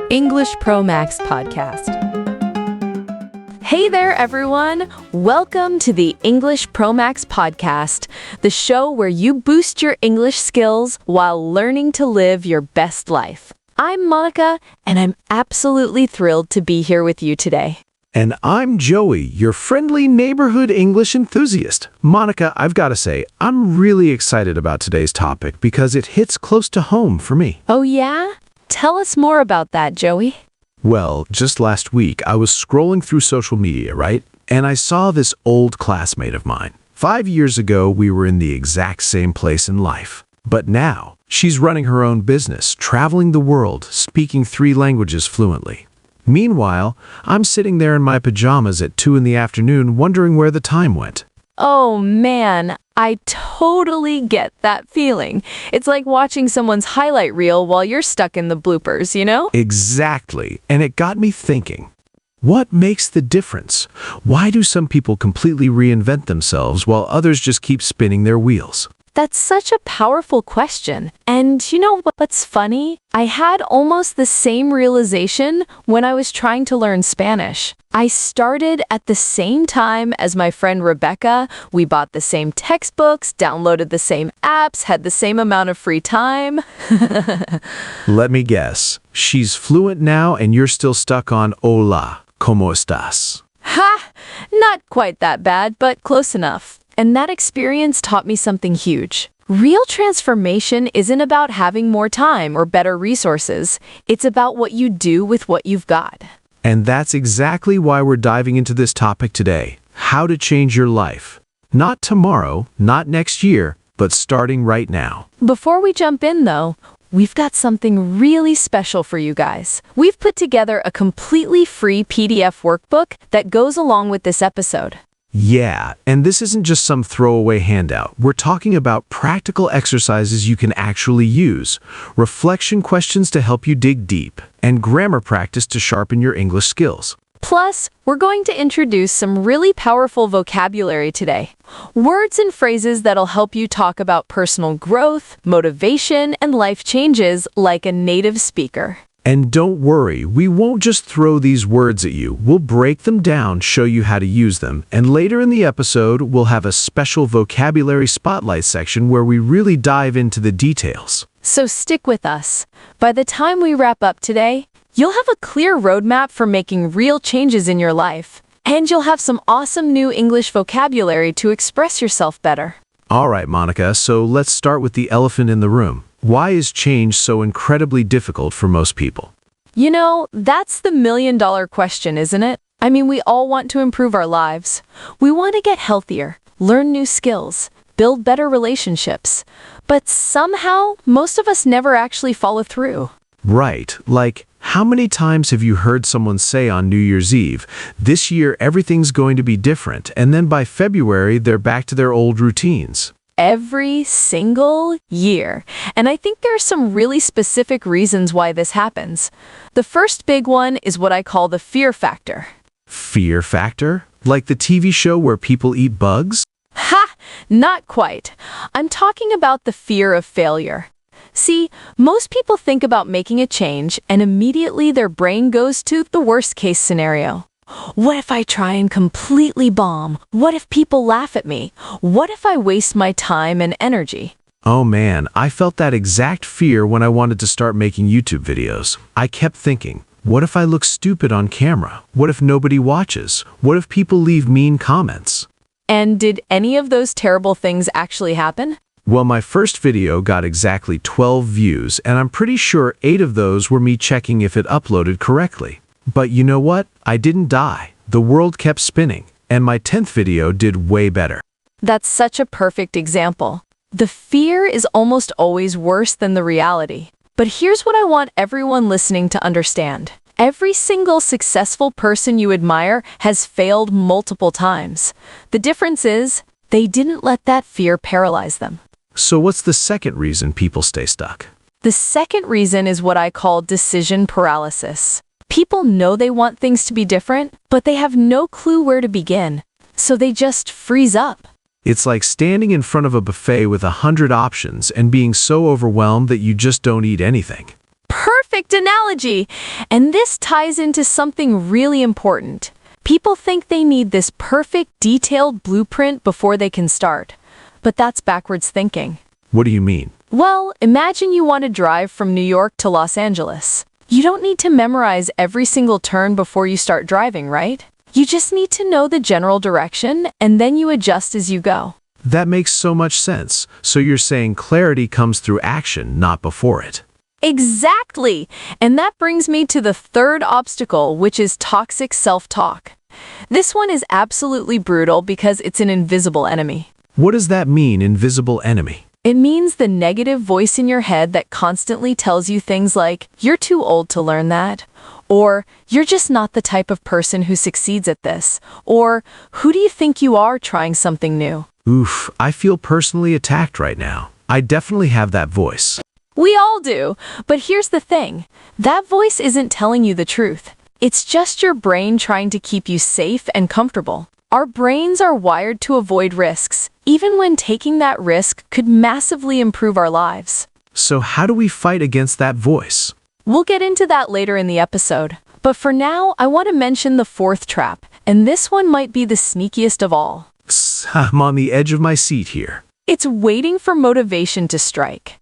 English Pro Max podcast. Hey there, everyone. Welcome to the English Pro Max podcast, the show where you boost your English skills while learning to live your best life. I'm Monica, and I'm absolutely thrilled to be here with you today. And I'm Joey, your friendly neighborhood English enthusiast. Monica, I've got to say, I'm really excited about today's topic because it hits close to home for me. Oh, yeah? Tell us more about that, Joey. Well, just last week, I was scrolling through social media, right? And I saw this old classmate of mine. 5 years ago, we were in the exact same place in life. But now, she's running her own business, traveling the world, speaking 3 languages fluently. Meanwhile, I'm sitting there in my pajamas at 2 in the afternoon wondering where the time went. Oh, man, I totally get that feeling. It's like watching someone's highlight reel while you're stuck in the bloopers, you know? Exactly. And it got me thinking. What makes the difference? Why do some people completely reinvent themselves while others just keep spinning their wheels? That's such a powerful question. And you know what's funny? I had almost the same realization when I was trying to learn Spanish. I started at the same time as my friend Rebecca. We bought the same textbooks, downloaded the same apps, had the same amount of free time. Let me guess. She's fluent now and you're still stuck on Hola, ¿cómo estás? Ha! Not quite that bad, but close enough. And that experience taught me something huge. Real transformation isn't about having more time or better resources. It's about what you do with what you've got. And that's exactly why we're diving into this topic today. How to change your life. Not tomorrow, not next year, but starting right now. Before we jump in, though, we've got something really special for you guys. We've put together a completely free PDF workbook that goes along with this episode. Yeah, and this isn't just some throwaway handout. We're talking about practical exercises you can actually use, reflection questions to help you dig deep, and grammar practice to sharpen your English skills. Plus, we're going to introduce some really powerful vocabulary today. Words and phrases that'll help you talk about personal growth, motivation, and life changes like a native speaker. And don't worry, we won't just throw these words at you. We'll break them down, show you how to use them, and later in the episode, we'll have a special vocabulary spotlight section where we really dive into the details. So stick with us. By the time we wrap up today, you'll have a clear roadmap for making real changes in your life, and you'll have some awesome new English vocabulary to express yourself better. All right, Monica, so let's start with the elephant in the room. Why is change so incredibly difficult for most people? You know, that's the million-dollar question, isn't it? I mean, we all want to improve our lives. We want to get healthier, learn new skills, build better relationships. But somehow, most of us never actually follow through. Right. Like, how many times have you heard someone say on New Year's Eve, this year everything's going to be different, and then by February they're back to their old routines? Every single year. And I think there are some really specific reasons why this happens. The first big one is what I call the fear factor. Fear factor? Like the TV show where people eat bugs? Ha! Not quite. I'm talking about the fear of failure. See, most people think about making a change and immediately their brain goes to the worst case scenario. What if I try and completely bomb? What if people laugh at me? What if I waste my time and energy? Oh man, I felt that exact fear when I wanted to start making YouTube videos. I kept thinking, what if I look stupid on camera? What if nobody watches? What if people leave mean comments? And did any of those terrible things actually happen? Well, my first video got exactly 12 views, and I'm pretty sure 8 of those were me checking if it uploaded correctly. But you know what? I didn't die. The world kept spinning, and my 10th video did way better. That's such a perfect example. The fear is almost always worse than the reality. But here's what I want everyone listening to understand. Every single successful person you admire has failed multiple times. The difference is, they didn't let that fear paralyze them. So what's the second reason people stay stuck? The second reason is what I call decision paralysis. People know they want things to be different, but they have no clue where to begin. So they just freeze up. It's like standing in front of a buffet with 100 options and being so overwhelmed that you just don't eat anything. Perfect analogy! And this ties into something really important. People think they need this perfect, detailed blueprint before they can start. But that's backwards thinking. What do you mean? Well, imagine you want to drive from New York to Los Angeles. You don't need to memorize every single turn before you start driving, right? You just need to know the general direction, and then you adjust as you go. That makes so much sense. So you're saying clarity comes through action, not before it. Exactly! And that brings me to the third obstacle, which is toxic self-talk. This one is absolutely brutal because it's an invisible enemy. What does that mean, invisible enemy? It means the negative voice in your head that constantly tells you things like, "You're too old to learn that," or "You're just not the type of person who succeeds at this," or "Who do you think you are trying something new?" Oof, I feel personally attacked right now. I definitely have that voice. We all do, but here's the thing. That voice isn't telling you the truth. It's just your brain trying to keep you safe and comfortable. Our brains are wired to avoid risks, even when taking that risk could massively improve our lives. So how do we fight against that voice? We'll get into that later in the episode. But for now, I want to mention the fourth trap, and this one might be the sneakiest of all. I'm on the edge of my seat here. It's waiting for motivation to strike.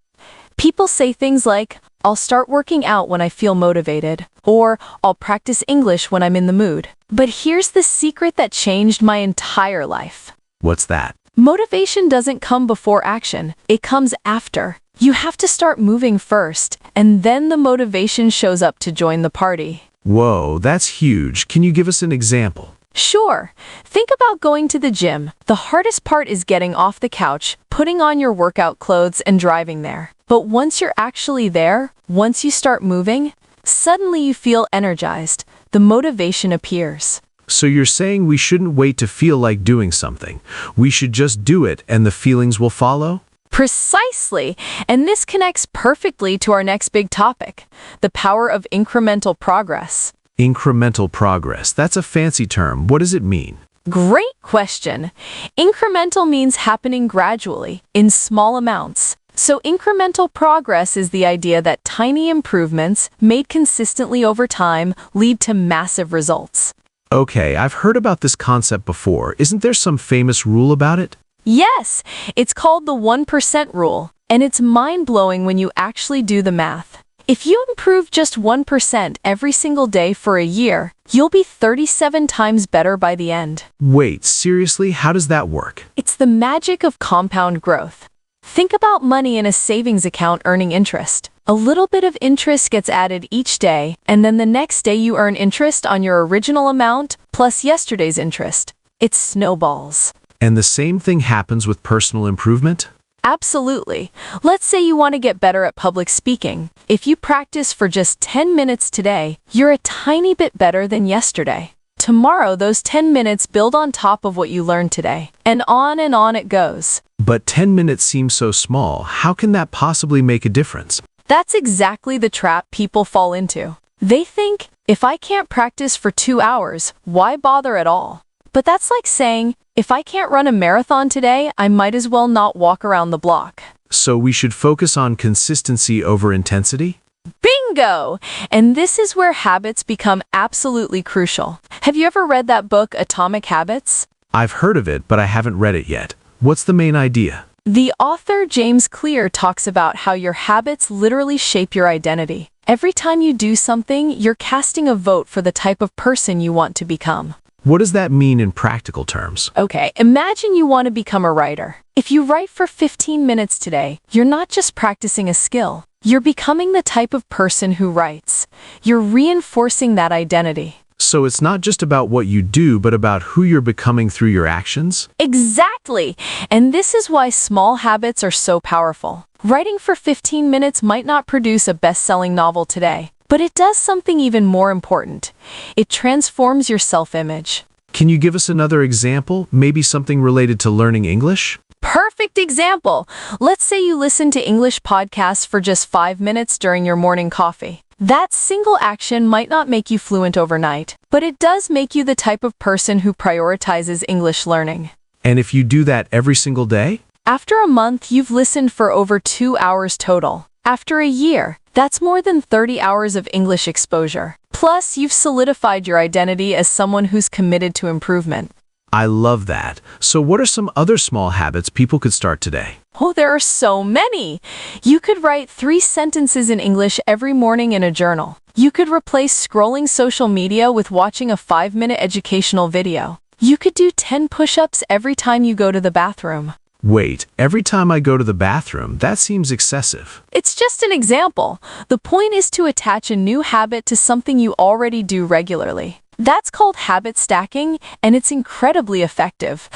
People say things like, "I'll start working out when I feel motivated," or "I'll practice English when I'm in the mood." But here's the secret that changed my entire life. What's that? Motivation doesn't come before action. It comes after. You have to start moving first, and then the motivation shows up to join the party. Whoa, that's huge. Can you give us an example? Sure. Think about going to the gym. The hardest part is getting off the couch, putting on your workout clothes, and driving there. But once you're actually there, once you start moving, suddenly you feel energized. The motivation appears. So you're saying we shouldn't wait to feel like doing something. We should just do it and the feelings will follow? Precisely. And this connects perfectly to our next big topic, the power of incremental progress. Incremental progress. That's a fancy term. What does it mean? Great question. Incremental means happening gradually, in small amounts. So incremental progress is the idea that tiny improvements, made consistently over time, lead to massive results. Okay, I've heard about this concept before. Isn't there some famous rule about it? Yes, it's called the 1% rule, and it's mind-blowing when you actually do the math. If you improve just 1% every single day for a year, you'll be 37 times better by the end. Wait, seriously? How does that work? It's the magic of compound growth. Think about money in a savings account earning interest. A little bit of interest gets added each day, and then the next day you earn interest on your original amount plus yesterday's interest. It snowballs. And the same thing happens with personal improvement? Absolutely. Let's say you want to get better at public speaking. If you practice for just 10 minutes today, you're a tiny bit better than yesterday. Tomorrow, those 10 minutes build on top of what you learned today. And on it goes. But 10 minutes seems so small. How can that possibly make a difference? That's exactly the trap people fall into. They think, if I can't practice for 2 hours, why bother at all? But that's like saying, if I can't run a marathon today, I might as well not walk around the block. So we should focus on consistency over intensity? Bingo! And this is where habits become absolutely crucial. Have you ever read that book, Atomic Habits? I've heard of it, but I haven't read it yet. What's the main idea? The author, James Clear, talks about how your habits literally shape your identity. Every time you do something, you're casting a vote for the type of person you want to become. What does that mean in practical terms? Okay, imagine you want to become a writer. If you write for 15 minutes today, you're not just practicing a skill. You're becoming the type of person who writes. You're reinforcing that identity. So it's not just about what you do, but about who you're becoming through your actions? Exactly! And this is why small habits are so powerful. Writing for 15 minutes might not produce a best-selling novel today, but it does something even more important. It transforms your self-image. Can you give us another example? Maybe something related to learning English? Perfect example! Let's say you listen to English podcasts for just 5 minutes during your morning coffee. That single action might not make you fluent overnight, but it does make you the type of person who prioritizes English learning. And if you do that every single day? After a month, you've listened for over 2 hours total. After a year, That's more than 30 hours of English exposure. Plus, you've solidified your identity as someone who's committed to improvement. I love that. So what are some other small habits people could start today? Oh, there are so many! You could write 3 sentences in English every morning in a journal. You could replace scrolling social media with watching a 5-minute educational video. You could do 10 push-ups every time you go to the bathroom. Wait, every time I go to the bathroom, that seems excessive. It's just an example. The point is to attach a new habit to something you already do regularly. That's called habit stacking, and it's incredibly effective.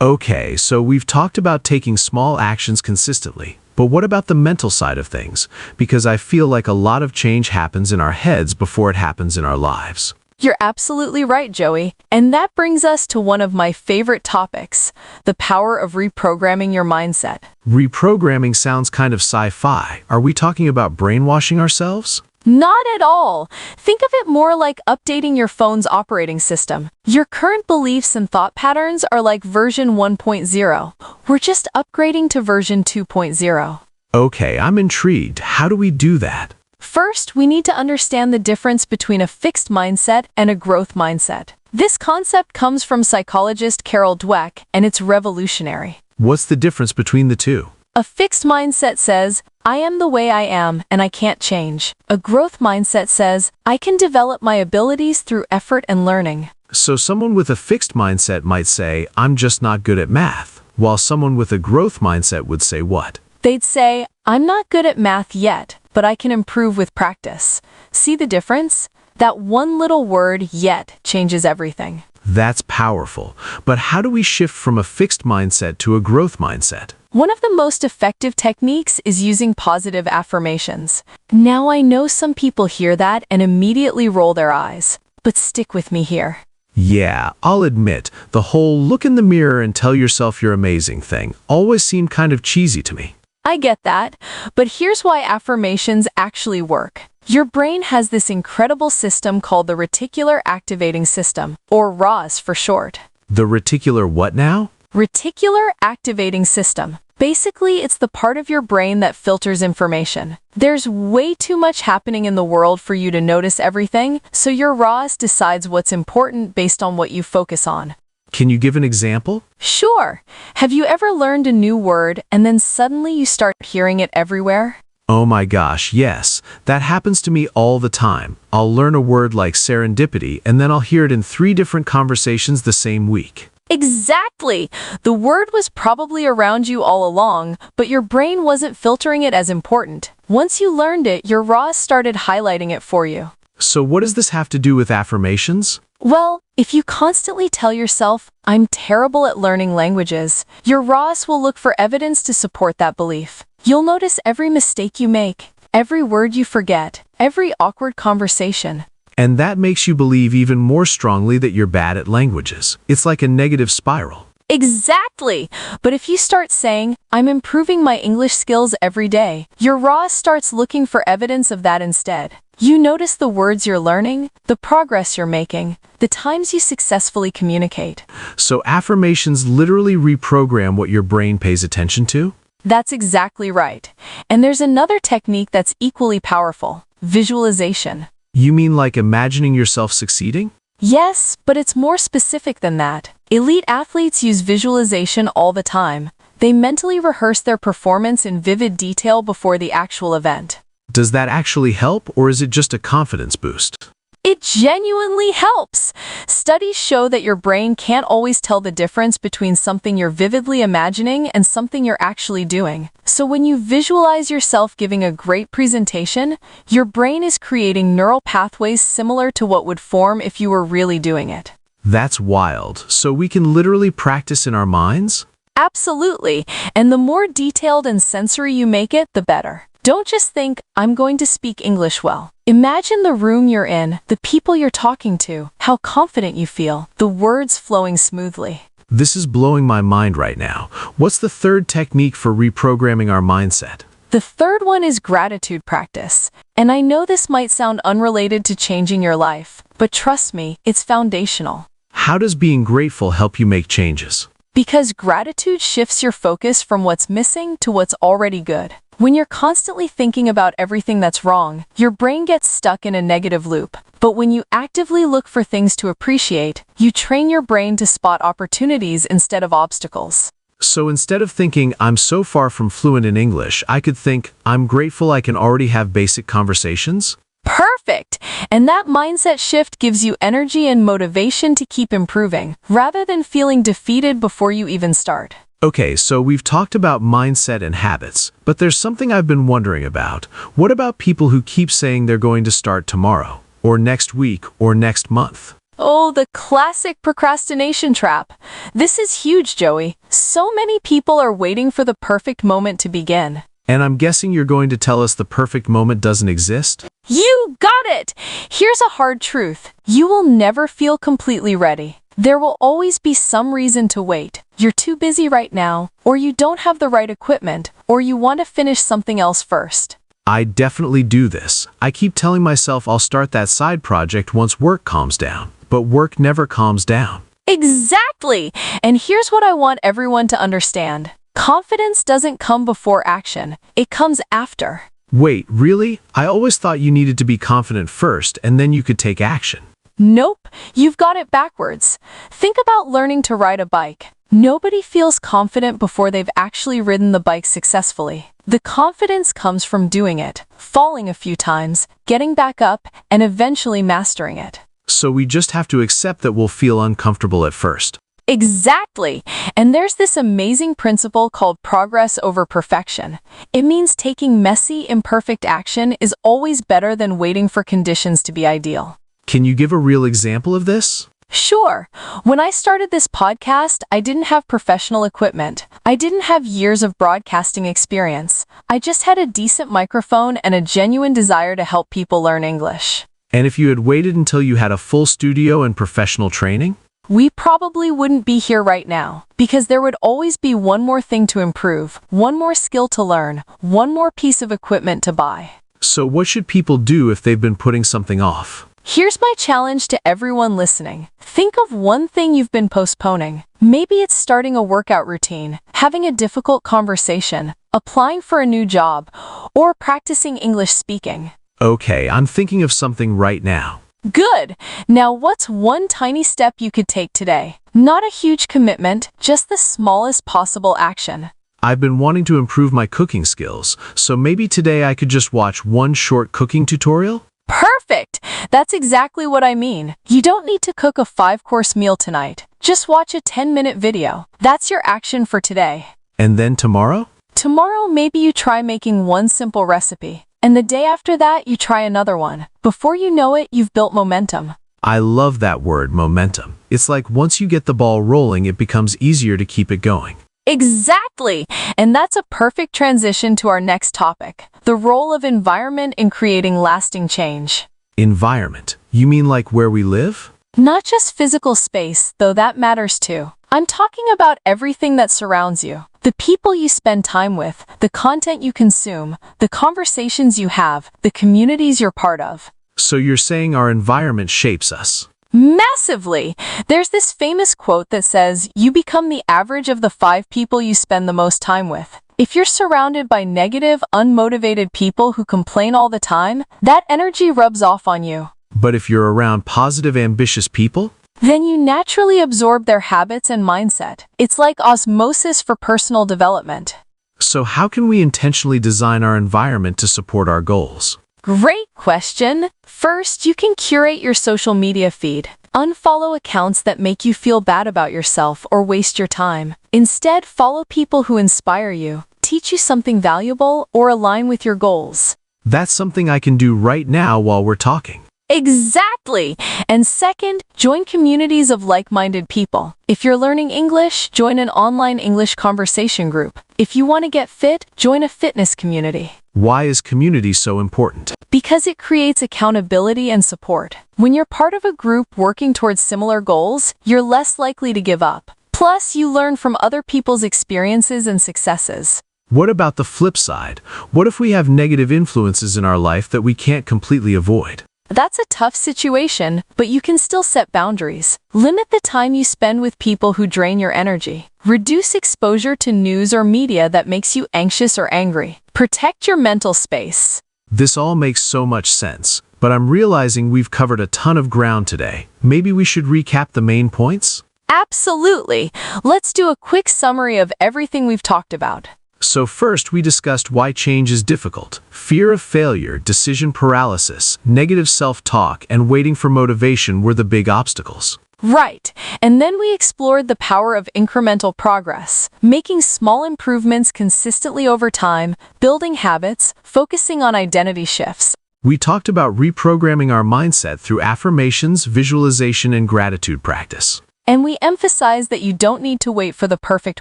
Okay, so we've talked about taking small actions consistently. But what about the mental side of things? Because I feel like a lot of change happens in our heads before it happens in our lives. You're absolutely right, Joey. And that brings us to one of my favorite topics, the power of reprogramming your mindset. Reprogramming sounds kind of sci-fi. Are we talking about brainwashing ourselves? Not at all. Think of it more like updating your phone's operating system. Your current beliefs and thought patterns are like version 1.0. We're just upgrading to version 2.0. Okay, I'm intrigued. How do we do that? First, we need to understand the difference between a fixed mindset and a growth mindset. This concept comes from psychologist Carol Dweck, and it's revolutionary. What's the difference between the two? A fixed mindset says, I am the way I am and I can't change. A growth mindset says, I can develop my abilities through effort and learning. So someone with a fixed mindset might say, I'm just not good at math, while someone with a growth mindset would say what? They'd say, I'm not good at math yet, but I can improve with practice. See the difference? That one little word, yet, changes everything. That's powerful. But how do we shift from a fixed mindset to a growth mindset? One of the most effective techniques is using positive affirmations. Now I know some people hear that and immediately roll their eyes, but stick with me here. Yeah, I'll admit, the whole look in the mirror and tell yourself you're amazing thing always seemed kind of cheesy to me. I get that, but here's why affirmations actually work. Your brain has this incredible system called the reticular activating system, or RAS for short. The reticular what now? Reticular activating system. Basically, it's the part of your brain that filters information. There's way too much happening in the world for you to notice everything, so your RAS decides what's important based on what you focus on. Can you give an example? Sure. Have you ever learned a new word and then suddenly you start hearing it everywhere? Oh my gosh, yes. That happens to me all the time. I'll learn a word like serendipity and then I'll hear it in 3 different conversations the same week. Exactly! The word was probably around you all along, but your brain wasn't filtering it as important. Once you learned it, your RAS started highlighting it for you. So what does this have to do with affirmations? Well, if you constantly tell yourself, I'm terrible at learning languages, your RAS will look for evidence to support that belief. You'll notice every mistake you make, every word you forget, every awkward conversation. And that makes you believe even more strongly that you're bad at languages. It's like a negative spiral. Exactly! But if you start saying, I'm improving my English skills every day, your RAS starts looking for evidence of that instead. You notice the words you're learning, the progress you're making, the times you successfully communicate. So affirmations literally reprogram what your brain pays attention to? That's exactly right. And there's another technique that's equally powerful, visualization. You mean like imagining yourself succeeding? Yes, but it's more specific than that. Elite athletes use visualization all the time. They mentally rehearse their performance in vivid detail before the actual event. Does that actually help, or is it just a confidence boost? It genuinely helps. Studies show that your brain can't always tell the difference between something you're vividly imagining and something you're actually doing. So when you visualize yourself giving a great presentation, your brain is creating neural pathways similar to what would form if you were really doing it. That's wild. So we can literally practice in our minds? Absolutely. And the more detailed and sensory you make it, the better. Don't just think, I'm going to speak English well. Imagine the room you're in, the people you're talking to, how confident you feel, the words flowing smoothly. This is blowing my mind right now. What's the third technique for reprogramming our mindset? The third one is gratitude practice. And I know this might sound unrelated to changing your life, but trust me, it's foundational. How does being grateful help you make changes? Because gratitude shifts your focus from what's missing to what's already good. When you're constantly thinking about everything that's wrong, your brain gets stuck in a negative loop. But when you actively look for things to appreciate, you train your brain to spot opportunities instead of obstacles. So instead of thinking, I'm so far from fluent in English, I could think, I'm grateful I can already have basic conversations? Perfect! And that mindset shift gives you energy and motivation to keep improving, rather than feeling defeated before you even start. Okay, so we've talked about mindset and habits, but there's something I've been wondering about. What about people who keep saying they're going to start tomorrow, or next week, or next month? Oh, the classic procrastination trap. This is huge, Joey. So many people are waiting for the perfect moment to begin. And I'm guessing you're going to tell us the perfect moment doesn't exist? You got it! Here's a hard truth. You will never feel completely ready. There will always be some reason to wait. You're too busy right now, or you don't have the right equipment, or you want to finish something else first. I definitely do this. I keep telling myself I'll start that side project once work calms down, but work never calms down. Exactly! And here's what I want everyone to understand. Confidence doesn't come before action. It comes after. Wait, really? I always thought you needed to be confident first, and then you could take action. Nope, you've got it backwards. Think about learning to ride a bike. Nobody feels confident before they've actually ridden the bike successfully. The confidence comes from doing it, falling a few times, getting back up, and eventually mastering it. So we just have to accept that we'll feel uncomfortable at first. Exactly! And there's this amazing principle called progress over perfection. It means taking messy, imperfect action is always better than waiting for conditions to be ideal. Can you give a real example of this? Sure. When I started this podcast, I didn't have professional equipment. I didn't have years of broadcasting experience. I just had a decent microphone and a genuine desire to help people learn English. And if you had waited until you had a full studio and professional training? We probably wouldn't be here right now, because there would always be one more thing to improve, one more skill to learn, one more piece of equipment to buy. So what should people do if they've been putting something off? Here's my challenge to everyone listening. Think of one thing you've been postponing. Maybe it's starting a workout routine, having a difficult conversation, applying for a new job, or practicing English speaking. Okay, I'm thinking of something right now. Good! Now what's one tiny step you could take today? Not a huge commitment, just the smallest possible action. I've been wanting to improve my cooking skills, so maybe today I could just watch one short cooking tutorial? Perfect! That's exactly what I mean. You don't need to cook a 5-course meal tonight. Just watch a 10-minute video. That's your action for today. And then tomorrow? Tomorrow, maybe you try making one simple recipe. And the day after that, you try another one. Before you know it, you've built momentum. I love that word, momentum. It's like once you get the ball rolling, it becomes easier to keep it going. Exactly! And that's a perfect transition to our next topic, the role of environment in creating lasting change. Environment? You mean like where we live? Not just physical space, though that matters too. I'm talking about everything that surrounds you. The people you spend time with, the content you consume, the conversations you have, the communities you're part of. So you're saying our environment shapes us? Massively! There's this famous quote that says, you become the average of the 5 people you spend the most time with. If you're surrounded by negative, unmotivated people who complain all the time, that energy rubs off on you. But if you're around positive, ambitious people? Then you naturally absorb their habits and mindset. It's like osmosis for personal development. So how can we intentionally design our environment to support our goals? Great question. First, you can curate your social media feed. Unfollow accounts that make you feel bad about yourself or waste your time. Instead, follow people who inspire you, teach you something valuable, or align with your goals. That's something I can do right now while we're talking. Exactly! And second, join communities of like-minded people. If you're learning English, join an online English conversation group. If you want to get fit, join a fitness community. Why is community so important? Because it creates accountability and support. When you're part of a group working towards similar goals, you're less likely to give up. Plus, you learn from other people's experiences and successes. What about the flip side? What if we have negative influences in our life that we can't completely avoid? That's a tough situation, but you can still set boundaries. Limit the time you spend with people who drain your energy. Reduce exposure to news or media that makes you anxious or angry. Protect your mental space. This all makes so much sense, but I'm realizing we've covered a ton of ground today. Maybe we should recap the main points? Absolutely. Let's do a quick summary of everything we've talked about. So first, we discussed why change is difficult. Fear of failure, decision paralysis, negative self-talk, and waiting for motivation were the big obstacles. Right. And then we explored the power of incremental progress, making small improvements consistently over time, building habits, focusing on identity shifts. We talked about reprogramming our mindset through affirmations, visualization, and gratitude practice. And we emphasize that you don't need to wait for the perfect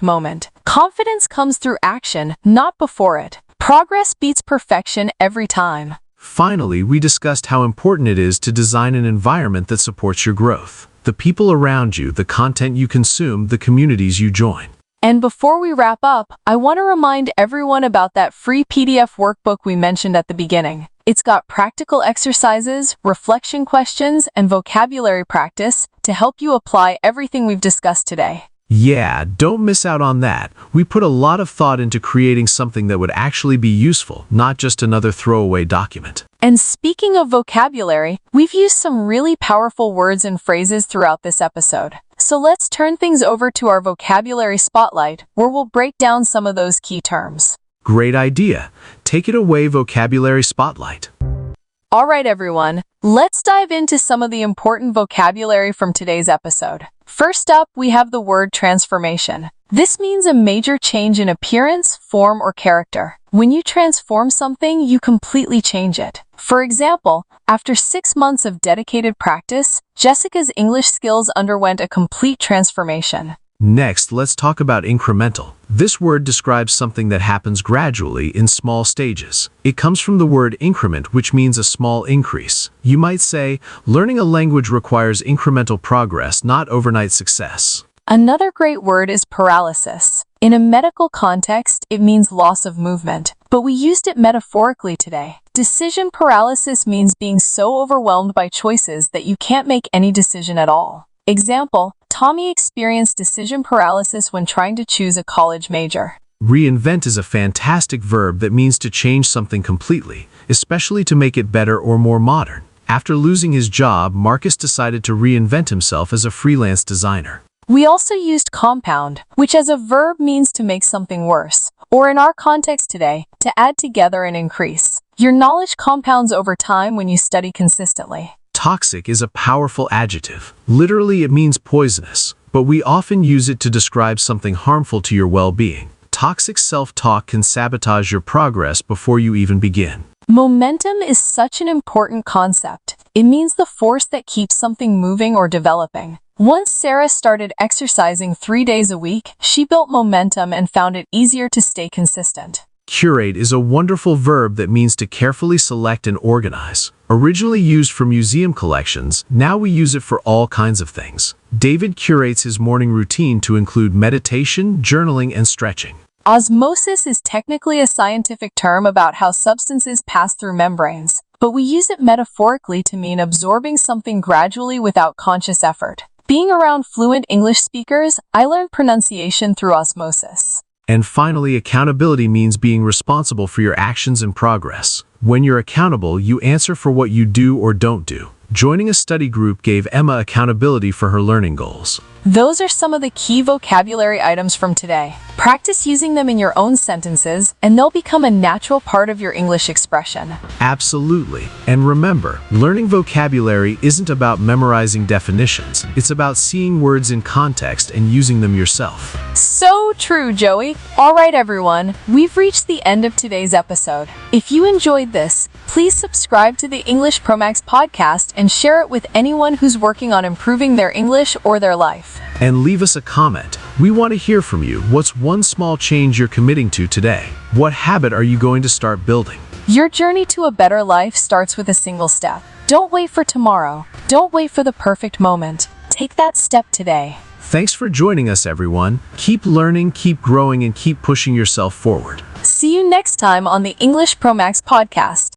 moment. Confidence comes through action, not before it. Progress beats perfection every time. Finally, we discussed how important it is to design an environment that supports your growth. The people around you, the content you consume, the communities you join. And before we wrap up, I want to remind everyone about that free PDF workbook we mentioned at the beginning. It's got practical exercises, reflection questions, and vocabulary practice to help you apply everything we've discussed today. Yeah, don't miss out on that. We put a lot of thought into creating something that would actually be useful, not just another throwaway document. And speaking of vocabulary, we've used some really powerful words and phrases throughout this episode. So let's turn things over to our vocabulary spotlight, where we'll break down some of those key terms. Great idea. Take it away, vocabulary spotlight. All right, everyone, let's dive into some of the important vocabulary from today's episode. First up, we have the word transformation. This means a major change in appearance, form, or character. When you transform something, you completely change it. For example, after 6 months of dedicated practice, Jessica's English skills underwent a complete transformation. Next, let's talk about incremental. This word describes something that happens gradually in small stages. It comes from the word increment, which means a small increase. You might say, learning a language requires incremental progress, not overnight success. Another great word is paralysis. In a medical context, it means loss of movement, but we used it metaphorically today. Decision paralysis means being so overwhelmed by choices that you can't make any decision at all. Example, Tommy experienced decision paralysis when trying to choose a college major. Reinvent is a fantastic verb that means to change something completely, especially to make it better or more modern. After losing his job, Marcus decided to reinvent himself as a freelance designer. We also used compound, which as a verb means to make something worse, or in our context today, to add together and increase. Your knowledge compounds over time when you study consistently. Toxic is a powerful adjective. Literally, it means poisonous, but we often use it to describe something harmful to your well-being. Toxic self-talk can sabotage your progress before you even begin. Momentum is such an important concept. It means the force that keeps something moving or developing. Once Sarah started exercising 3 days a week, she built momentum and found it easier to stay consistent. Curate is a wonderful verb that means to carefully select and organize. Originally used for museum collections, now we use it for all kinds of things. David curates his morning routine to include meditation, journaling, and stretching. Osmosis is technically a scientific term about how substances pass through membranes, but we use it metaphorically to mean absorbing something gradually without conscious effort. Being around fluent English speakers, I learned pronunciation through osmosis. And finally, accountability means being responsible for your actions and progress. When you're accountable, you answer for what you do or don't do. Joining a study group gave Emma accountability for her learning goals. Those are some of the key vocabulary items from today. Practice using them in your own sentences, and they'll become a natural part of your English expression. Absolutely. And remember, learning vocabulary isn't about memorizing definitions. It's about seeing words in context and using them yourself. So true, Joey. All right, everyone, we've reached the end of today's episode. If you enjoyed this, please subscribe to the English ProMax podcast and share it with anyone who's working on improving their English or their life. And leave us a comment. We want to hear from you. What's one small change you're committing to today? What habit are you going to start building? Your journey to a better life starts with a single step. Don't wait for tomorrow. Don't wait for the perfect moment. Take that step today. Thanks for joining us, everyone. Keep learning, keep growing, and keep pushing yourself forward. See you next time on the English ProMax podcast.